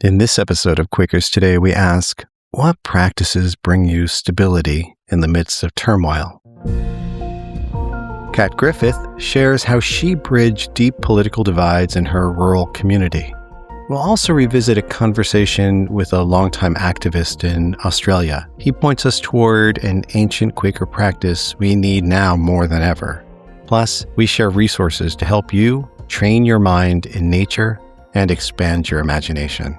In this episode of Quakers Today, we ask, what practices bring you stability in the midst of turmoil? Kat Griffith shares how she bridged deep political divides in her rural community. We'll also revisit a conversation with a longtime activist in Australia. He points us toward an ancient Quaker practice we need now more than ever. Plus, we share resources to help you train your mind in nature and expand your imagination.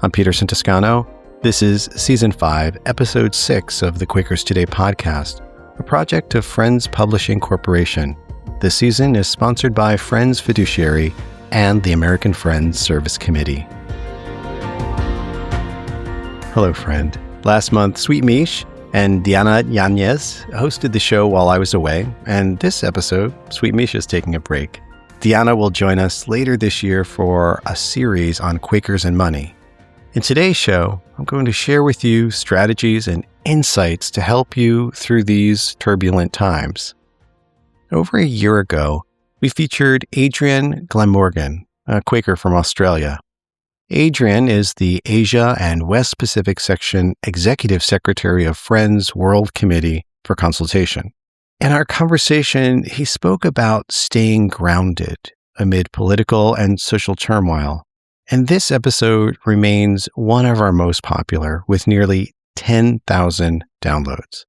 I'm Peterson Toscano. This is Season 5, Episode 6 of the Quakers Today podcast, a project of Friends Publishing Corporation. This season is sponsored by Friends Fiduciary and the American Friends Service Committee. Hello, friend. Last month, Sweet Mish and Diana Yanez hosted the show while I was away, and this episode, Sweet Mish is taking a break. Diana will join us later this year for a series on Quakers and money. In today's show, I'm going to share with you strategies and insights to help you through these turbulent times. Over a year ago, we featured Adrian Glamorgan, a Quaker from Australia. Adrian is the Asia and West Pacific Section Executive Secretary of Friends World Committee for Consultation. In our conversation, he spoke about staying grounded amid political and social turmoil. And this episode remains one of our most popular, with nearly 10,000 downloads.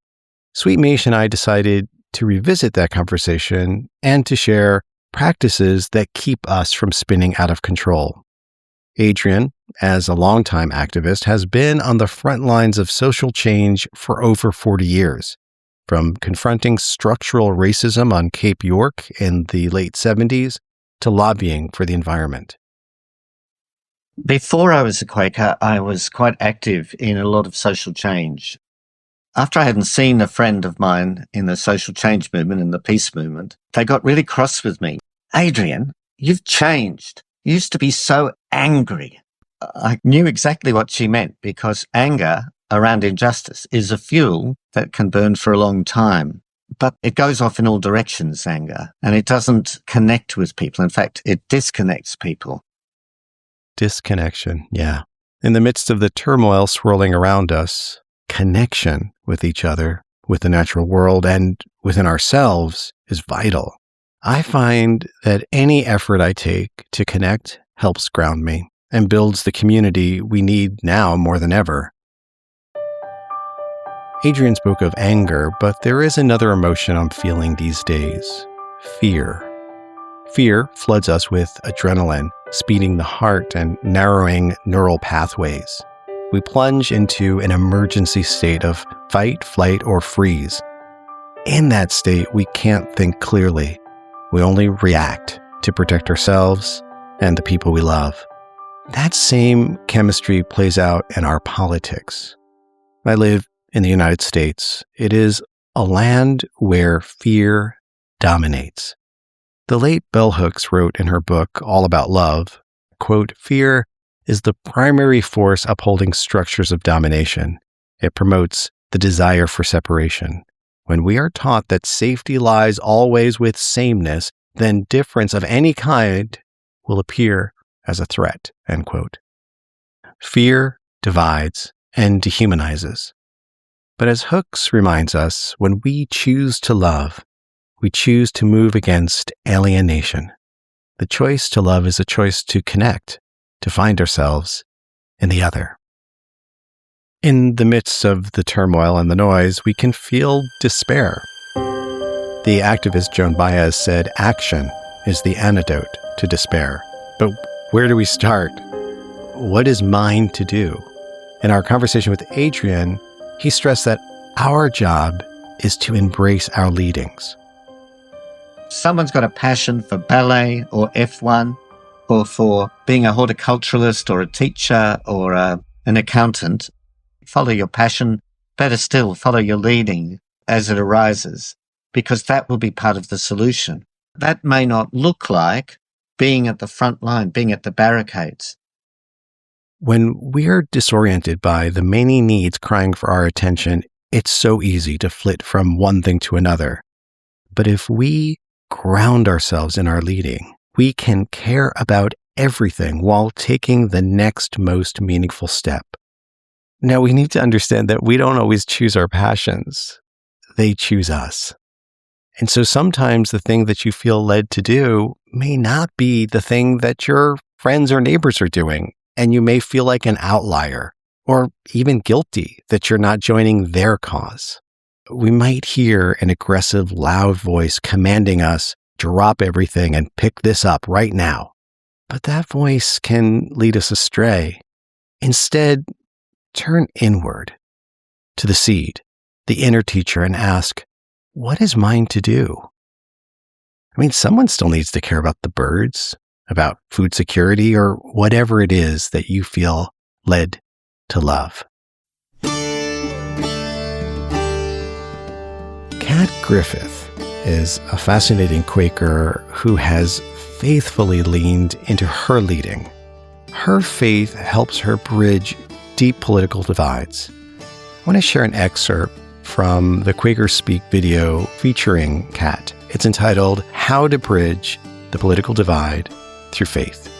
Sweet Mish and I decided to revisit that conversation and to share practices that keep us from spinning out of control. Adrian, as a longtime activist, has been on the front lines of social change for over 40 years, from confronting structural racism on Cape York in the late 70s to lobbying for the environment. Before I was a Quaker, I was quite active in a lot of social change. After I hadn't seen a friend of mine in the social change movement, in the peace movement, they got really cross with me. Adrian, you've changed. You used to be so angry. I knew exactly what she meant, because anger around injustice is a fuel that can burn for a long time. But it goes off in all directions, anger, and it doesn't connect with people. In fact, it disconnects people. Disconnection, yeah. In the midst of the turmoil swirling around us, connection with each other, with the natural world, and within ourselves is vital. I find that any effort I take to connect helps ground me and builds the community we need now more than ever. Adrian spoke of anger, but there is another emotion I'm feeling these days: fear. Fear floods us with adrenaline, speeding the heart and narrowing neural pathways. We plunge into an emergency state of fight, flight, or freeze. In that state, we can't think clearly. We only react to protect ourselves and the people we love. That same chemistry plays out in our politics. I live in the United States. It is a land where fear dominates. The late Bell Hooks wrote in her book, All About Love, quote, "Fear is the primary force upholding structures of domination. It promotes the desire for separation. When we are taught that safety lies always with sameness, then difference of any kind will appear as a threat," end quote. Fear divides and dehumanizes. But as Hooks reminds us, when we choose to love, we choose to move against alienation. The choice to love is a choice to connect, to find ourselves in the other. In the midst of the turmoil and the noise, we can feel despair. The activist Joan Baez said, "Action is the antidote to despair." But where do we start? What is mine to do? In our conversation with Adrian, he stressed that our job is to embrace our leadings. Someone's got a passion for ballet or F1 or for being a horticulturalist or a teacher or an accountant. Follow your passion. Better still, follow your leading as it arises, because that will be part of the solution. That may not look like being at the front line, being at the barricades. When we're disoriented by the many needs crying for our attention, it's so easy to flit from one thing to another. But if we ground ourselves in our leading, we can care about everything while taking the next most meaningful step. Now, we need to understand that we don't always choose our passions. They choose us. And so sometimes the thing that you feel led to do may not be the thing that your friends or neighbors are doing, and you may feel like an outlier or even guilty that you're not joining their cause. We might hear an aggressive, loud voice commanding us, drop everything and pick this up right now. But that voice can lead us astray. Instead, turn inward to the seed, the inner teacher, and ask, what is mine to do? I mean, someone still needs to care about the birds, about food security, or whatever it is that you feel led to love. Kat Griffith is a fascinating Quaker who has faithfully leaned into her leading. Her faith helps her bridge deep political divides. I want to share an excerpt from the Quakers Speak video featuring Kat. It's entitled, How to Bridge the Political Divide Through Faith.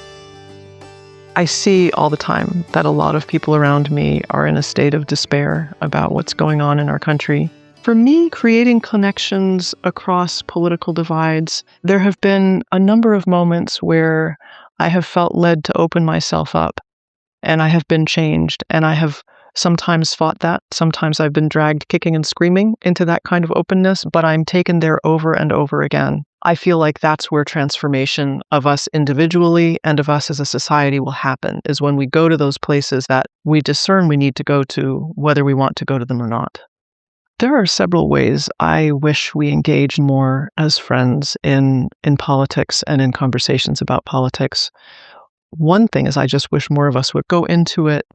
I see all the time that a lot of people around me are in a state of despair about what's going on in our country. For me, creating connections across political divides, there have been a number of moments where I have felt led to open myself up, and I have been changed, and I have sometimes fought that. Sometimes I've been dragged kicking and screaming into that kind of openness, but I'm taken there over and over again. I feel like that's where transformation of us individually and of us as a society will happen, is when we go to those places that we discern we need to go to, whether we want to go to them or not. There are several ways I wish we engaged more as friends in politics and in conversations about politics. One thing is I just wish more of us would go into it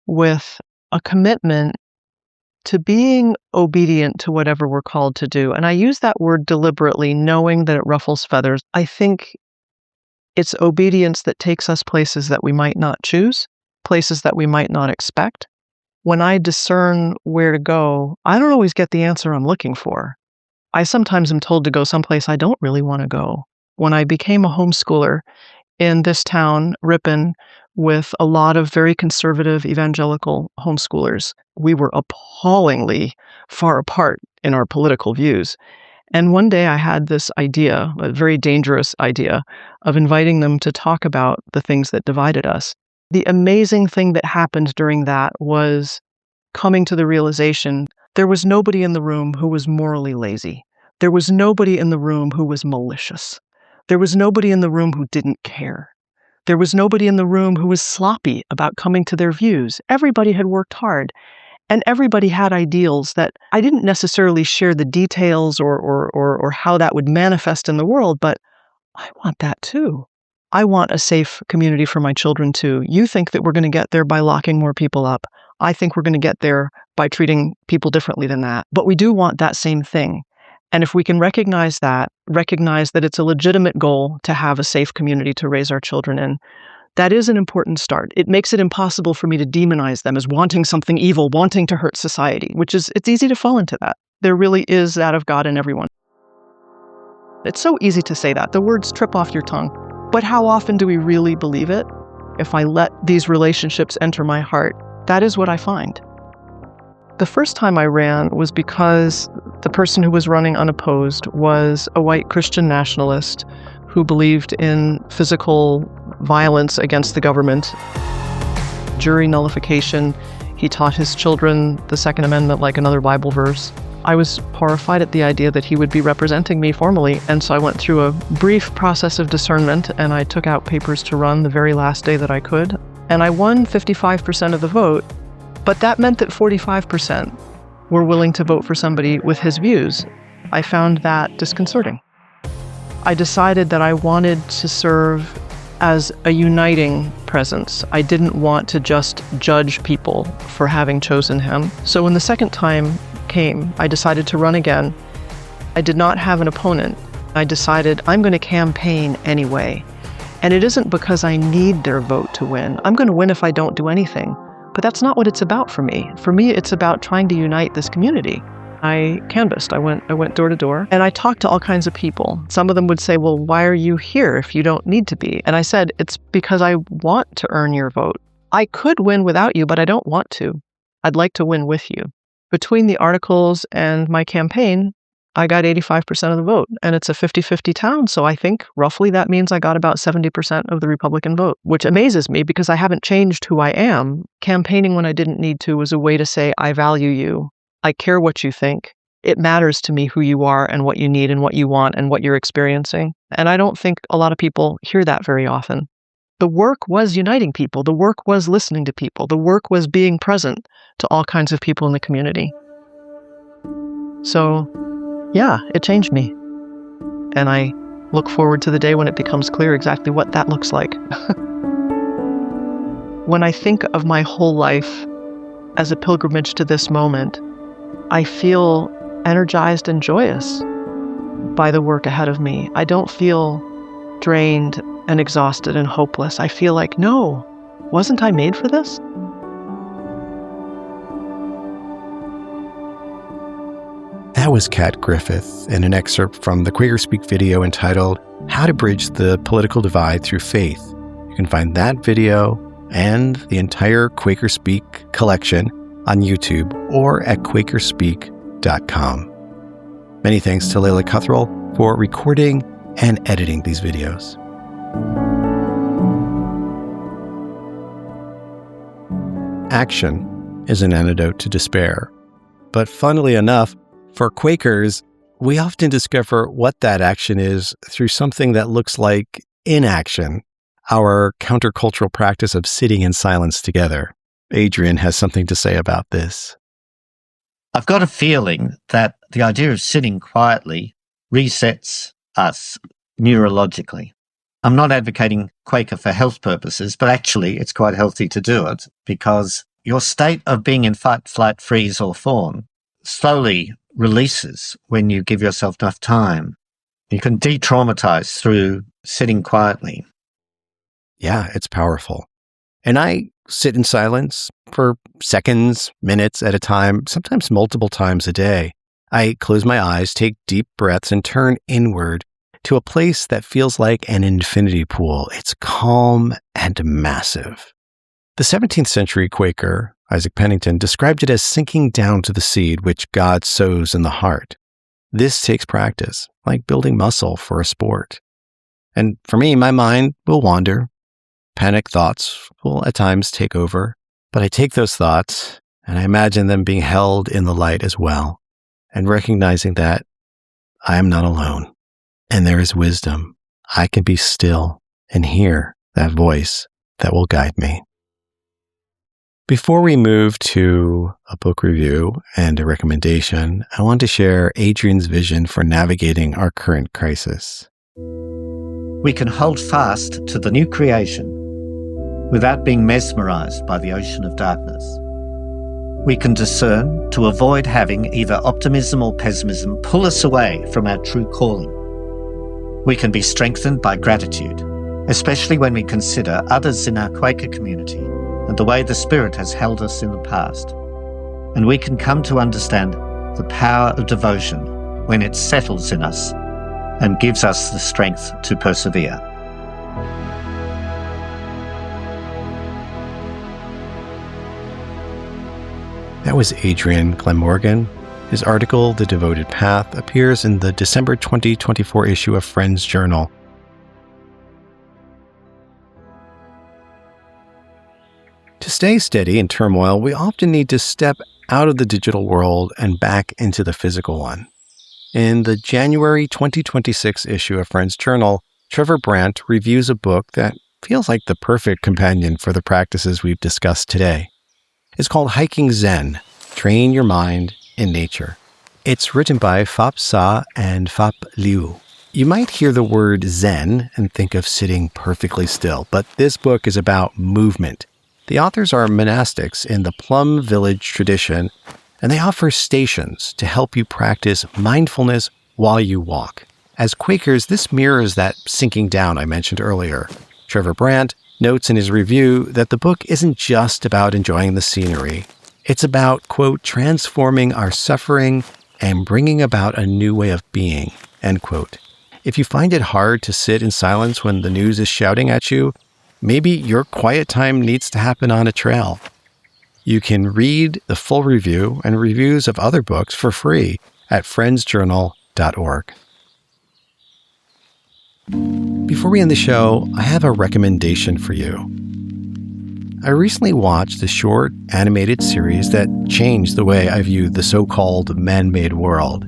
with a commitment to being obedient to whatever we're called to do. And I use that word deliberately, knowing that it ruffles feathers. I think it's obedience that takes us places that we might not choose, places that we might not expect. When I discern where to go, I don't always get the answer I'm looking for. I sometimes am told to go someplace I don't really want to go. When I became a homeschooler in this town, Ripon, with a lot of very conservative evangelical homeschoolers, we were appallingly far apart in our political views. And one day I had this idea, a very dangerous idea, of inviting them to talk about the things that divided us. The amazing thing that happened during that was coming to the realization there was nobody in the room who was morally lazy. There was nobody in the room who was malicious. There was nobody in the room who didn't care. There was nobody in the room who was sloppy about coming to their views. Everybody had worked hard, and everybody had ideals that I didn't necessarily share the details or how that would manifest in the world, but I want that too. I want a safe community for my children too. You think that we're going to get there by locking more people up. I think we're going to get there by treating people differently than that. But we do want that same thing. And if we can recognize that it's a legitimate goal to have a safe community to raise our children in, that is an important start. It makes it impossible for me to demonize them as wanting something evil, wanting to hurt society, it's easy to fall into that. There really is that of God in everyone. It's so easy to say that. The words trip off your tongue. But how often do we really believe it? If I let these relationships enter my heart, that is what I find. The first time I ran was because the person who was running unopposed was a white Christian nationalist who believed in physical violence against the government, jury nullification. He taught his children the Second Amendment like another Bible verse. I was horrified at the idea that he would be representing me formally, and so I went through a brief process of discernment, and I took out papers to run the very last day that I could, and I won 55% of the vote, but that meant that 45% were willing to vote for somebody with his views. I found that disconcerting. I decided that I wanted to serve as a uniting presence. I didn't want to just judge people for having chosen him. So when the second time came, I decided to run again. I did not have an opponent. I decided I'm going to campaign anyway. And it isn't because I need their vote to win. I'm going to win if I don't do anything. But that's not what it's about for me. For me, it's about trying to unite this community. I canvassed. I went door to door, and I talked to all kinds of people. Some of them would say, well, why are you here if you don't need to be? And I said, it's because I want to earn your vote. I could win without you, but I don't want to. I'd like to win with you. Between the articles and my campaign, I got 85% of the vote, and it's a 50-50 town, so I think roughly that means I got about 70% of the Republican vote, which amazes me because I haven't changed who I am. Campaigning when I didn't need to was a way to say, I value you. I care what you think. It matters to me who you are and what you need and what you want and what you're experiencing. And I don't think a lot of people hear that very often. The work was uniting people. The work was listening to people. The work was being present to all kinds of people in the community. So, yeah, it changed me. And I look forward to the day when it becomes clear exactly what that looks like. When I think of my whole life as a pilgrimage to this moment, I feel energized and joyous by the work ahead of me. I don't feel drained and exhausted and hopeless. I feel like, no, wasn't I made for this? That was Kat Griffith in an excerpt from the Quaker Speak video entitled How to Bridge the Political Divide Through Faith. You can find that video and the entire Quaker Speak collection on YouTube or at quakerspeak.com. Many thanks to Layla Cuthrell for recording and editing these videos. Action is an antidote to despair. But funnily enough, for Quakers, we often discover what that action is through something that looks like inaction, our countercultural practice of sitting in silence together. Adrian has something to say about this. I've got a feeling that the idea of sitting quietly resets us neurologically. I'm not advocating Quaker for health purposes, but actually it's quite healthy to do it because your state of being in fight, flight, freeze, or fawn slowly releases when you give yourself enough time. You can de-traumatize through sitting quietly. Yeah, it's powerful. And I sit in silence for seconds, minutes at a time, sometimes multiple times a day. I close my eyes, take deep breaths, and turn inward to a place that feels like an infinity pool. It's calm and massive. The 17th century Quaker, Isaac Pennington, described it as sinking down to the seed which God sows in the heart. This takes practice, like building muscle for a sport. And for me, my mind will wander. Panic thoughts will at times take over, but I take those thoughts and I imagine them being held in the light as well, and recognizing that I am not alone. And there is wisdom. I can be still and hear that voice that will guide me. Before we move to a book review and a recommendation, I want to share Adrian's vision for navigating our current crisis. We can hold fast to the new creation without being mesmerized by the ocean of darkness. We can discern to avoid having either optimism or pessimism pull us away from our true calling. We can be strengthened by gratitude, especially when we consider others in our Quaker community and the way the Spirit has held us in the past. And we can come to understand the power of devotion when it settles in us and gives us the strength to persevere. That was Adrian Glamorgan. His article, The Devoted Path, appears in the December 2024 issue of Friends Journal. To stay steady in turmoil, we often need to step out of the digital world and back into the physical one. In the January 2026 issue of Friends Journal, Trevor Brandt reviews a book that feels like the perfect companion for the practices we've discussed today. It's called Hiking Zen, Train Your Mind in Nature. It's written by Phap Sa and Phap Liu. You might hear the word Zen and think of sitting perfectly still, but this book is about movement. The authors are monastics in the Plum Village tradition, and they offer stations to help you practice mindfulness while you walk. As Quakers, this mirrors that sinking down I mentioned earlier. Trevor Brandt notes in his review that the book isn't just about enjoying the scenery. It's about, quote, transforming our suffering and bringing about a new way of being, end quote. If you find it hard to sit in silence when the news is shouting at you, maybe your quiet time needs to happen on a trail. You can read the full review and reviews of other books for free at friendsjournal.org. Before we end the show, I have a recommendation for you. I recently watched a short animated series that changed the way I view the so-called man-made world.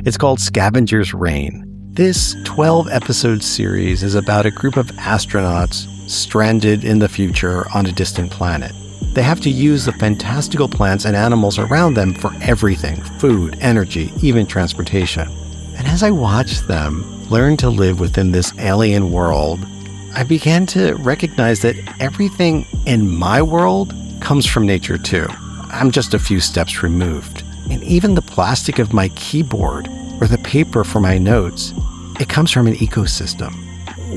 It's called Scavenger's Reign. This 12-episode series is about a group of astronauts stranded in the future on a distant planet. They have to use the fantastical plants and animals around them for everything: food, energy, even transportation. And as I watched them learn to live within this alien world, I began to recognize that everything in my world comes from nature too. I'm just a few steps removed. And even the plastic of my keyboard or the paper for my notes, it comes from an ecosystem.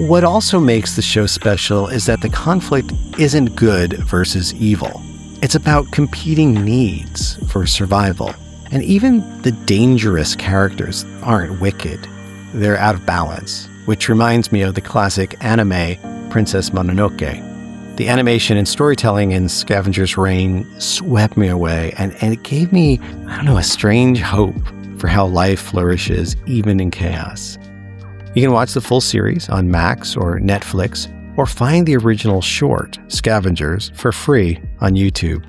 What also makes the show special is that the conflict isn't good versus evil. It's about competing needs for survival. And even the dangerous characters aren't wicked. They're out of balance, which reminds me of the classic anime Princess Mononoke. The animation and storytelling in Scavenger's Reign swept me away, and it gave me, a strange hope for how life flourishes even in chaos. You can watch the full series on Max or Netflix, or find the original short, Scavengers, for free on YouTube.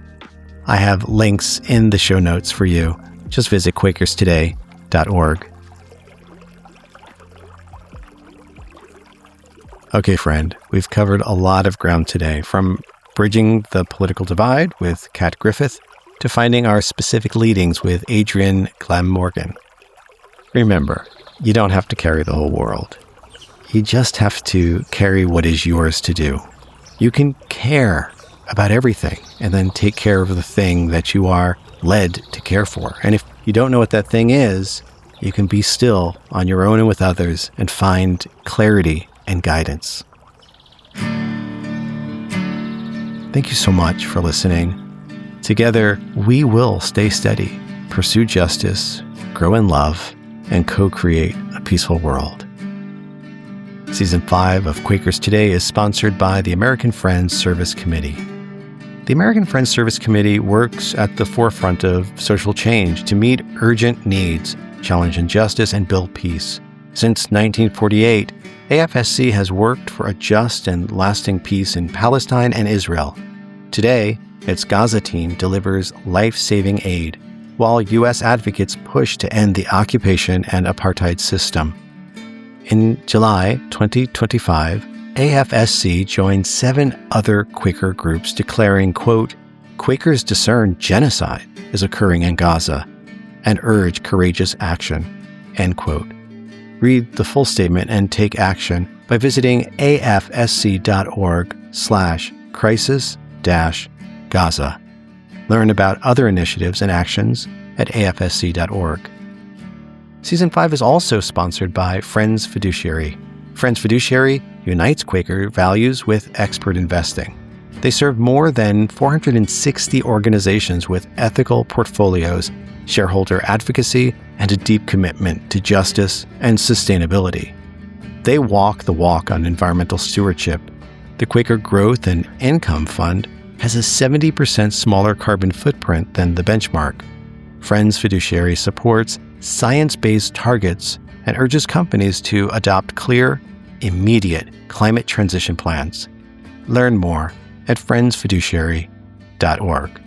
I have links in the show notes for you. Just visit quakerstoday.org. Okay, friend, we've covered a lot of ground today, from bridging the political divide with Kat Griffith to finding our specific leadings with Adrian Glamorgan. Remember, you don't have to carry the whole world. You just have to carry what is yours to do. You can care about everything and then take care of the thing that you are led to care for. And if you don't know what that thing is, you can be still on your own and with others and find clarity and guidance. Thank you so much for listening. Together, we will stay steady, pursue justice, grow in love, and co-create a peaceful world. Season 5 of Quakers Today is sponsored by the American Friends Service Committee. The American Friends Service Committee works at the forefront of social change to meet urgent needs, challenge injustice, and build peace. Since 1948, AFSC has worked for a just and lasting peace in Palestine and Israel. Today, its Gaza team delivers life-saving aid, while U.S. advocates push to end the occupation and apartheid system. In July 2025, AFSC joined 7 other Quaker groups declaring, quote, "Quakers discern genocide is occurring in Gaza and urge courageous action," end quote. Read the full statement and take action by visiting afsc.org/crisis-Gaza. Learn about other initiatives and actions at afsc.org. Season 5 is also sponsored by Friends Fiduciary. Friends Fiduciary unites Quaker values with expert investing. They serve more than 460 organizations with ethical portfolios, shareholder advocacy, and a deep commitment to justice and sustainability. They walk the walk on environmental stewardship. The Quaker Growth and Income Fund has a 70% smaller carbon footprint than the benchmark. Friends Fiduciary supports science-based targets and urges companies to adopt clear, immediate climate transition plans. Learn more at friendsfiduciary.org.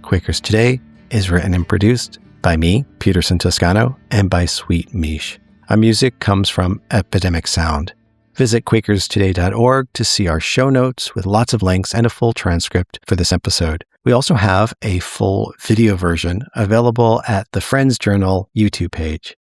Quakers Today is written and produced by me, Peterson Toscano, and by Sweet Mish. Our music comes from Epidemic Sound. Visit quakerstoday.org to see our show notes with lots of links and a full transcript for this episode. We also have a full video version available at the Friends Journal YouTube page.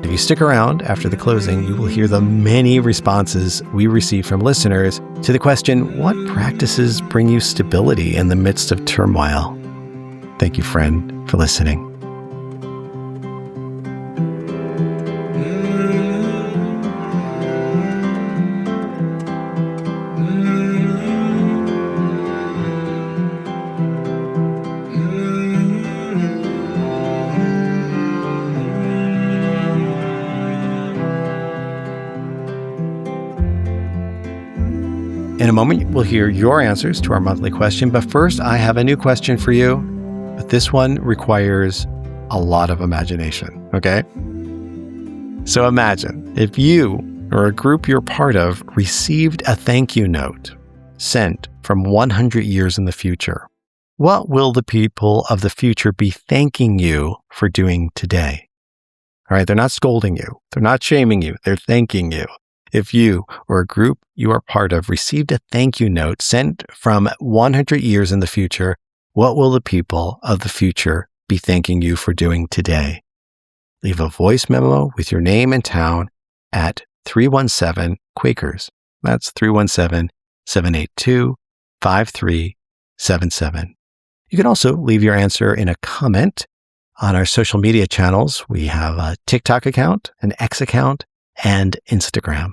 If you stick around after the closing, you will hear the many responses we receive from listeners to the question, what practices bring you stability in the midst of turmoil? Thank you, friend, for listening. In a moment, we'll hear your answers to our monthly question. But first, I have a new question for you. But this one requires a lot of imagination, okay? So imagine if you or a group you're part of received a thank you note sent from 100 years in the future. What will the people of the future be thanking you for doing today? All right, they're not scolding you. They're not shaming you. They're thanking you. If you or a group you are part of received a thank you note sent from 100 years in the future, what will the people of the future be thanking you for doing today? Leave a voice memo with your name and town at 317-Quakers. That's 317-782-5377. You can also leave your answer in a comment on our social media channels. We have a TikTok account, an X account, and Instagram.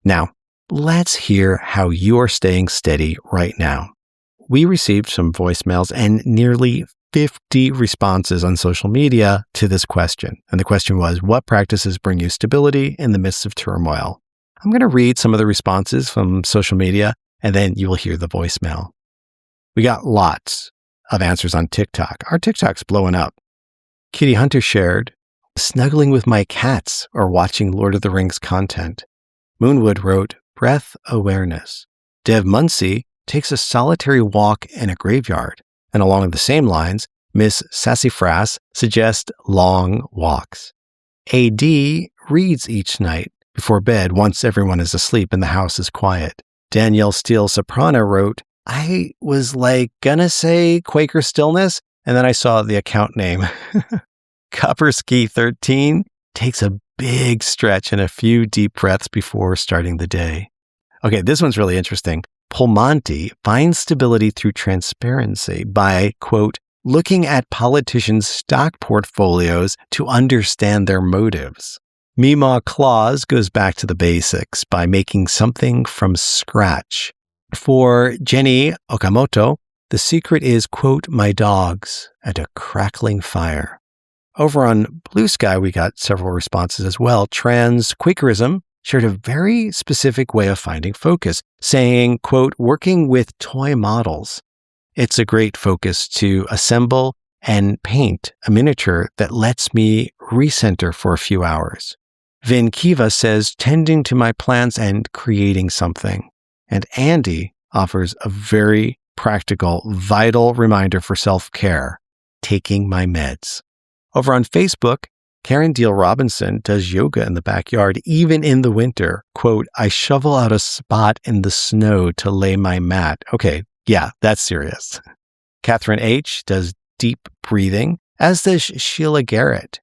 Now, let's hear how you are staying steady right now. We received some voicemails and nearly 50 responses on social media to this question. And the question was, what practices bring you stability in the midst of turmoil? I'm going to read some of the responses from social media, and then you will hear the voicemail. We got lots of answers on TikTok. Our TikTok's blowing up. Kitty Hunter shared, snuggling with my cats or watching Lord of the Rings content. Moonwood wrote, breath awareness. Dev Muncie takes a solitary walk in a graveyard. And along the same lines, Miss Sassafras suggests long walks. AD reads each night before bed once everyone is asleep and the house is quiet. Danielle Steele Soprano wrote, I was gonna say Quaker Stillness, and then I saw the account name. Copperski 13 takes a big stretch and a few deep breaths before starting the day. Okay, this one's really interesting. Pulmonte finds stability through transparency by, quote, looking at politicians' stock portfolios to understand their motives. Meemaw Claus goes back to the basics by making something from scratch. For Jenny Okamoto, the secret is, quote, my dogs and a crackling fire. Over on Blue Sky, we got several responses as well. Trans Quakerism shared a very specific way of finding focus, saying, quote, working with toy models. It's a great focus to assemble and paint a miniature that lets me recenter for a few hours. Vin Kiva says, tending to my plants and creating something. And Andy offers a very practical, vital reminder for self-care, taking my meds. Over on Facebook, Karen Deal Robinson does yoga in the backyard, even in the winter. Quote, I shovel out a spot in the snow to lay my mat. Okay, yeah, that's serious. Catherine H. does deep breathing, as does Sheila Garrett,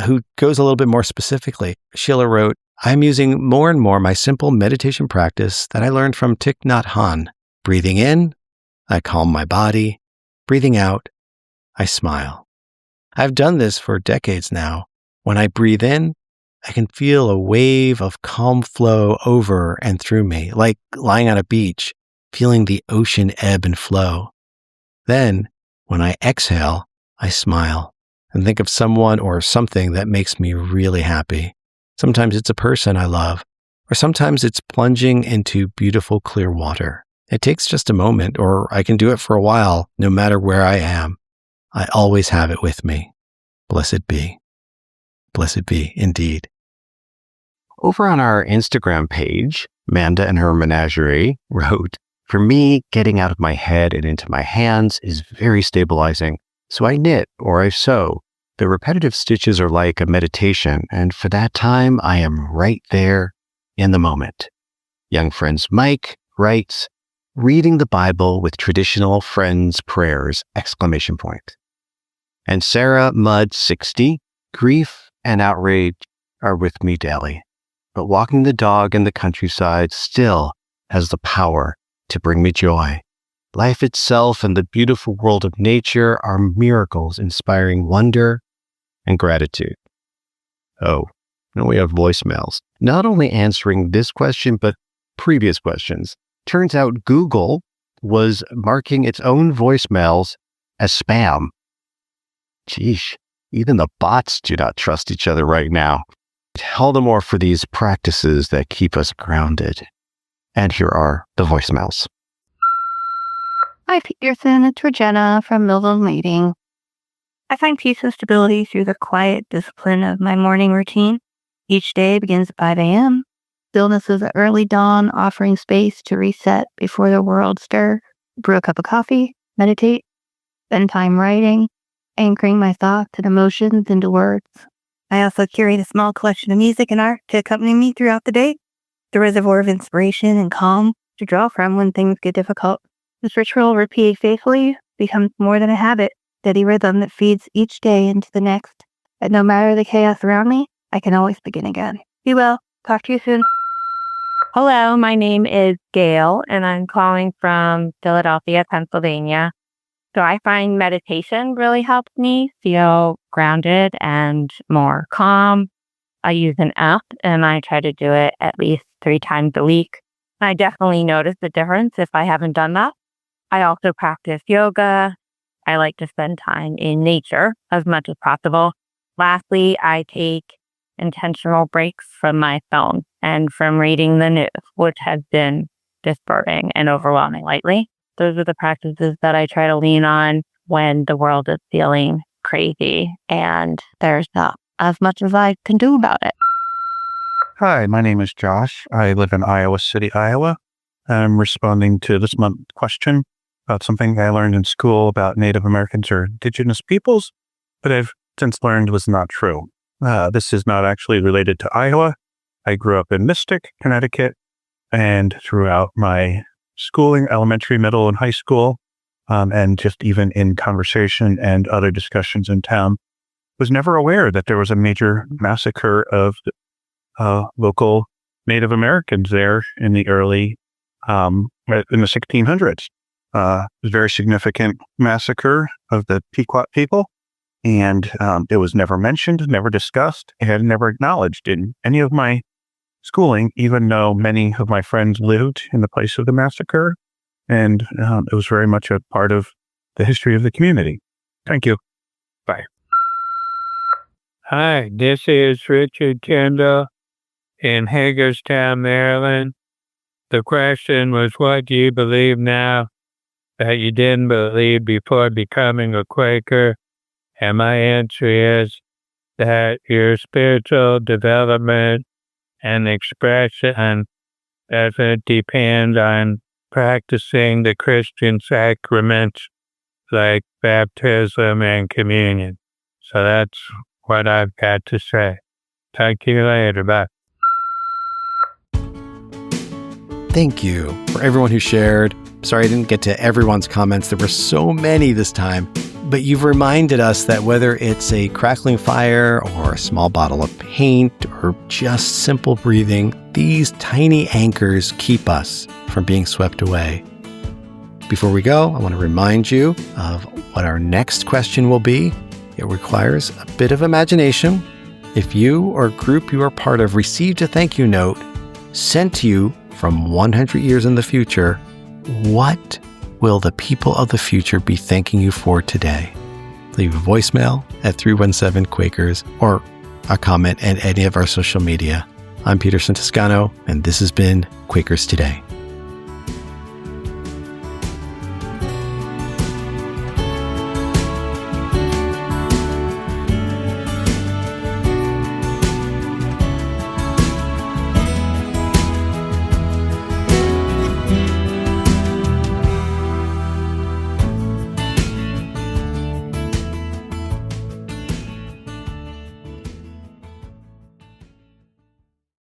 who goes a little bit more specifically. Sheila wrote, I'm using more and more my simple meditation practice that I learned from Thich Nhat Hanh. Breathing in, I calm my body. Breathing out, I smile. I've done this for decades now. When I breathe in, I can feel a wave of calm flow over and through me, like lying on a beach, feeling the ocean ebb and flow. Then, when I exhale, I smile and think of someone or something that makes me really happy. Sometimes it's a person I love, or sometimes it's plunging into beautiful, clear water. It takes just a moment, or I can do it for a while, no matter where I am. I always have it with me. Blessed be. Blessed be, indeed. Over on our Instagram page, Manda and her menagerie wrote, for me, getting out of my head and into my hands is very stabilizing. So I knit or I sew. The repetitive stitches are like a meditation, and for that time, I am right there in the moment. Young Friends Mike writes, reading the Bible with traditional friends' prayers, exclamation point. And Sarah Mudd 60, grief and outrage are with me daily, but walking the dog in the countryside still has the power to bring me joy. Life itself and the beautiful world of nature are miracles inspiring wonder and gratitude. Oh, and we have voicemails, not only answering this question, but previous questions. Turns out Google was marking its own voicemails as spam. Geesh, even the bots do not trust each other right now. Tell them more for these practices that keep us grounded. And here are the voicemails. Hi, Peterson. It's Regina from Millville Meeting. I find peace and stability through the quiet discipline of my morning routine. Each day begins at 5 a.m. Stillness is the early dawn, offering space to reset before the world stirs. Brew a cup of coffee, meditate, spend time writing, anchoring my thoughts and emotions into words. I also curate a small collection of music and art to accompany me throughout the day, the reservoir of inspiration and calm to draw from when things get difficult. This ritual, repeated faithfully, becomes more than a habit, steady rhythm that feeds each day into the next. And no matter the chaos around me, I can always begin again. Be well. Talk to you soon. Hello, my name is Gail, and I'm calling from Philadelphia, Pennsylvania. So I find meditation really helps me feel grounded and more calm. I use an app, and I try to do it at least 3 times a week. I definitely notice the difference if I haven't done that. I also practice yoga. I like to spend time in nature as much as possible. Lastly, I take intentional breaks from my phone and from reading the news, which has been dispersing and overwhelming lately. Those are the practices that I try to lean on when the world is feeling crazy and there's not as much as I can do about it. Hi, my name is Josh. I live in Iowa City, Iowa. I'm responding to this month's question about something I learned in school about Native Americans or indigenous peoples, but I've since learned was not true. This is not actually related to Iowa. I grew up in Mystic, Connecticut, and throughout my schooling, elementary, middle, and high school, and just even in conversation and other discussions in town, was never aware that there was a major massacre of local Native Americans there in the early, in the 1600s. It was a very significant massacre of the Pequot people, and it was never mentioned, never discussed, and never acknowledged in any of my schooling, even though many of my friends lived in the place of the massacre, and it was very much a part of the history of the community. Thank you. Bye. Hi, this is Richard Kendall in Hagerstown, Maryland. The question was, what do you believe now that you didn't believe before becoming a Quaker? And my answer is that your spiritual development and expression doesn't depend on practicing the Christian sacraments like baptism and communion. So that's what I've got to say. Talk to you later. Bye. Thank you for everyone who shared. Sorry I didn't get to everyone's comments. There were so many this time. But you've reminded us that whether it's a crackling fire or a small bottle of paint or just simple breathing, these tiny anchors keep us from being swept away. Before we go, I want to remind you of what our next question will be. It requires a bit of imagination. If you or a group you are part of received a thank you note sent to you from 100 years in the future, what will the people of the future be thanking you for today? Leave a voicemail at 317-Quakers or a comment at any of our social media. I'm Peterson Toscano, and this has been Quakers Today.